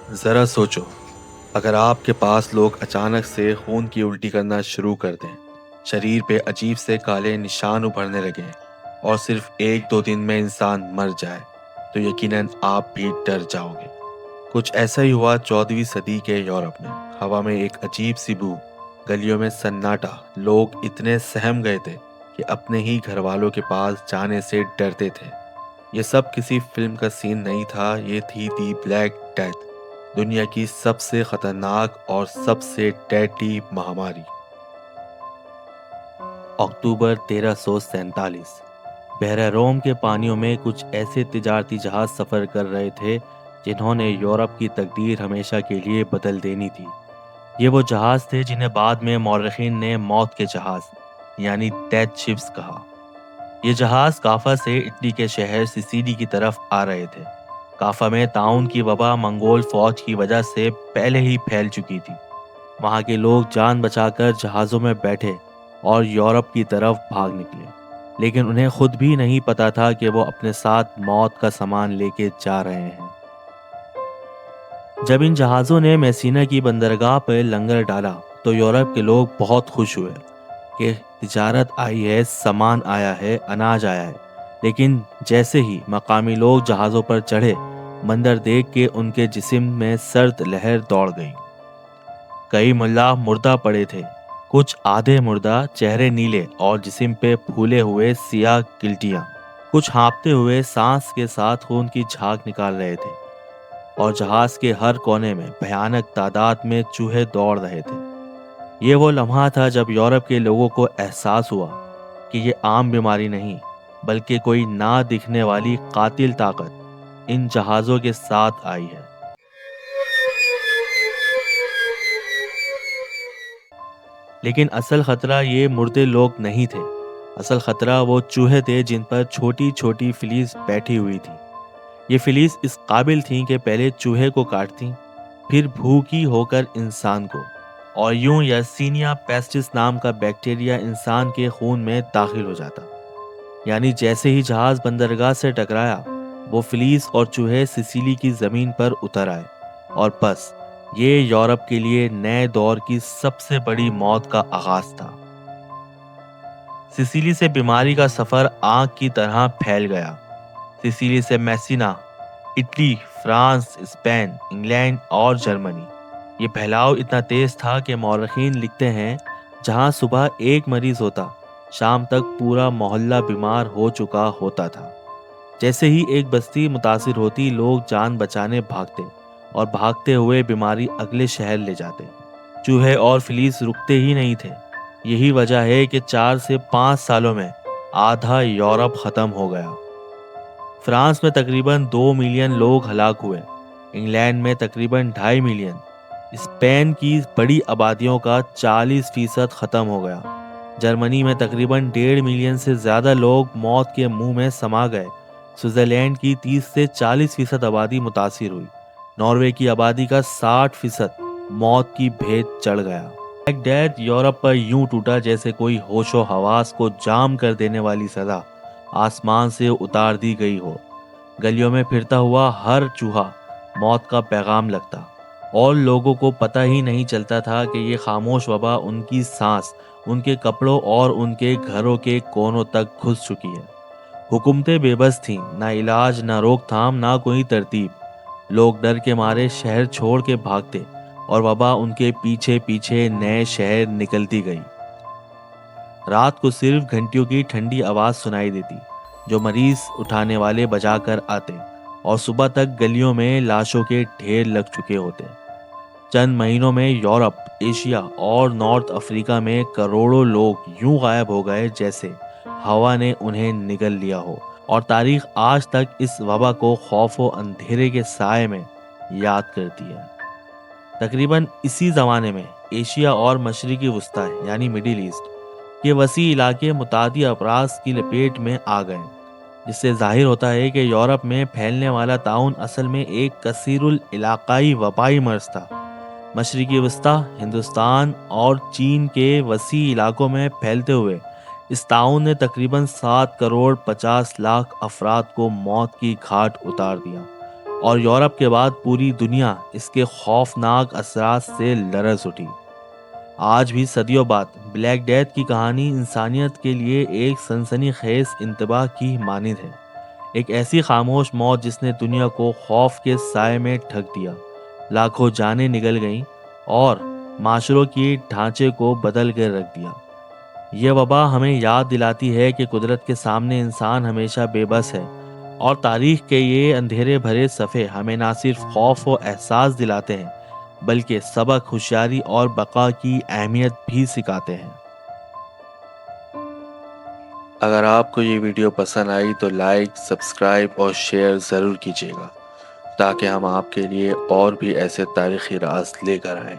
ذرا سوچو، اگر آپ کے پاس لوگ اچانک سے خون کی الٹی کرنا شروع کر دیں، شریر پہ عجیب سے کالے نشان ابھرنے لگیں اور صرف 1-2 دن میں انسان مر جائے، تو یقیناً آپ بھی ڈر جاؤ گے۔ کچھ ایسا ہی ہوا 14ویں صدی کے یورپ میں۔ ہوا میں ایک عجیب سی بو، گلیوں میں سناٹا، لوگ اتنے سہم گئے تھے کہ اپنے ہی گھر والوں کے پاس جانے سے ڈرتے تھے۔ یہ سب کسی فلم کا سین نہیں تھا، یہ تھی دی بلیک ڈیتھ، دنیا کی سب سے خطرناک اور سب سے ڈیڈلی مہاماری۔ اکتوبر 1347۔ بحیرہ روم کے پانیوں میں کچھ ایسے تجارتی جہاز سفر کر رہے تھے جنہوں نے یورپ کی تقدیر ہمیشہ کے لیے بدل دینی تھی۔ یہ وہ جہاز تھے جنہیں بعد میں مورخین نے موت کے جہاز یعنی ڈیتھ شپس کہا۔ یہ جہاز کافا سے اٹلی کے شہر سسیلی کی طرف آ رہے تھے۔ کافا میں طاعون کی وبا منگول فوج کی وجہ سے پہلے ہی پھیل چکی تھی۔ وہاں کے لوگ جان بچا کر جہازوں میں بیٹھے اور یورپ کی طرف بھاگ نکلے، لیکن انہیں خود بھی نہیں پتا تھا کہ وہ اپنے ساتھ موت کا سامان لے کے جا رہے ہیں۔ جب ان جہازوں نے میسینا کی بندرگاہ پر لنگر ڈالا تو یورپ کے لوگ بہت خوش ہوئے کہ تجارت آئی ہے، سامان آیا ہے، اناج آیا ہے۔ لیکن جیسے ہی مقامی لوگ جہازوں پر چڑھے، منظر دیکھ کے ان کے جسم میں سرد لہر دوڑ گئی۔ کئی ملا مردہ پڑے تھے، کچھ آدھے مردہ، چہرے نیلے اور جسم پہ پھولے ہوئے سیاہ گلٹیاں۔ کچھ ہانپتے ہوئے سانس کے ساتھ خون کی جھاگ نکال رہے تھے، اور جہاز کے ہر کونے میں بھیانک تعداد میں چوہے دوڑ رہے تھے۔ یہ وہ لمحہ تھا جب یورپ کے لوگوں کو احساس ہوا کہ یہ عام بیماری نہیں، بلکہ کوئی نہ دکھنے والی قاتل طاقت ان جہازوں کے ساتھ آئی ہے۔ لیکن اصل خطرہ یہ مردے لوگ نہیں تھے، اصل خطرہ وہ چوہے تھے جن پر چھوٹی چھوٹی فلیز بیٹھی ہوئی تھی۔ یہ فلیز اس قابل تھیں کہ پہلے چوہے کو کاٹتیں، پھر بھوکی ہو کر انسان کو، اور یوں یرسینیا پیسٹس نام کا بیکٹیریا انسان کے خون میں داخل ہو جاتا۔ یعنی جیسے ہی جہاز بندرگاہ سے ٹکرایا، وہ فلیز اور چوہے سسیلی کی زمین پر اتر آئے، اور بس یہ یورپ کے لیے نئے دور کی سب سے بڑی موت کا آغاز تھا۔ سسیلی سے بیماری کا سفر آگ کی طرح پھیل گیا۔ سسیلی سے میسینا، اٹلی، فرانس، اسپین، انگلینڈ اور جرمنی۔ یہ پھیلاؤ اتنا تیز تھا کہ مورخین لکھتے ہیں جہاں صبح ایک مریض ہوتا، شام تک پورا محلہ بیمار ہو چکا ہوتا تھا۔ جیسے ہی ایک بستی متاثر ہوتی، لوگ جان بچانے بھاگتے، اور بھاگتے ہوئے بیماری اگلے شہر لے جاتے۔ چوہے اور فلیس رکتے ہی نہیں تھے۔ یہی وجہ ہے کہ 4 سے 5 سالوں میں آدھا یورپ ختم ہو گیا۔ فرانس میں تقریباً 2 ملین لوگ ہلاک ہوئے، انگلینڈ میں تقریباً 2.5 ملین، اسپین کی بڑی آبادیوں کا 40% ختم ہو گیا، جرمنی میں تقریباً 1.5 ملین سے زیادہ لوگ موت کے منہ میں سما گئے، سوئٹزرلینڈ کی 30 سے 40% آبادی متاثر ہوئی، ناروے کی آبادی کا 60% موت کی بھیت چڑھ گیا۔ بلیک ڈیتھ یورپ پر یوں ٹوٹا جیسے کوئی ہوش و حواس کو جام کر دینے والی سزا آسمان سے اتار دی گئی ہو۔ گلیوں میں پھرتا ہوا ہر چوہا موت کا پیغام لگتا، اور لوگوں کو پتہ ہی نہیں چلتا تھا کہ یہ خاموش وبا ان کی سانس، ان کے کپڑوں اور ان کے گھروں کے کونوں تک گھس چکی ہے۔ حکومتیں بے بس تھیں، نہ علاج، نہ روک تھام، نہ کوئی ترتیب۔ لوگ ڈر کے مارے شہر چھوڑ کے بھاگتے، اور وبا ان کے پیچھے پیچھے نئے شہر نکلتی گئی۔ رات کو صرف گھنٹیوں کی ٹھنڈی آواز سنائی دیتی جو مریض اٹھانے والے بجا کر آتے، اور صبح تک گلیوں میں لاشوں کے ڈھیر لگ چکے ہوتے۔ چند مہینوں میں یورپ، ایشیا اور نارتھ افریقہ میں کروڑوں لوگ یوں غائب ہو گئے جیسے ہوا نے انہیں نگل لیا ہو، اور تاریخ آج تک اس وبا کو خوف و اندھیرے کے سائے میں یاد کرتی ہے۔ تقریباً اسی زمانے میں ایشیا اور مشرقی وسطی یعنی مڈل ایسٹ کے وسیع علاقے متعدی امراض کی لپیٹ میں آ گئے، جس سے ظاہر ہوتا ہے کہ یورپ میں پھیلنے والا طاعون اصل میں ایک کثیر العلاقائی وبائی مرض تھا۔ مشرقی وسطی، ہندوستان اور چین کے وسیع علاقوں میں پھیلتے ہوئے اس طاعون نے تقریباً 7 کروڑ 50 لاکھ افراد کو موت کی گھاٹ اتار دیا۔ اور یورپ کے بعد پوری دنیا اس کے خوفناک اثرات سے لرز اٹھی۔ آج بھی صدیوں بعد بلیک ڈیتھ کی کہانی انسانیت کے لیے ایک سنسنی خیز انتباہ کی مانند ہے، ایک ایسی خاموش موت جس نے دنیا کو خوف کے سائے میں ڈھک دیا، لاکھوں جانیں نگل گئیں اور معاشروں کے ڈھانچے کو بدل کر رکھ دیا۔ یہ وبا ہمیں یاد دلاتی ہے کہ قدرت کے سامنے انسان ہمیشہ بے بس ہے، اور تاریخ کے یہ اندھیرے بھرے صفحے ہمیں نہ صرف خوف و احساس دلاتے ہیں بلکہ سبق، ہوشیاری اور بقا کی اہمیت بھی سکھاتے ہیں۔ اگر آپ کو یہ ویڈیو پسند آئی تو لائک، سبسکرائب اور شیئر ضرور کیجیے گا تاکہ ہم آپ کے لیے اور بھی ایسے تاریخی راز لے کر آئیں۔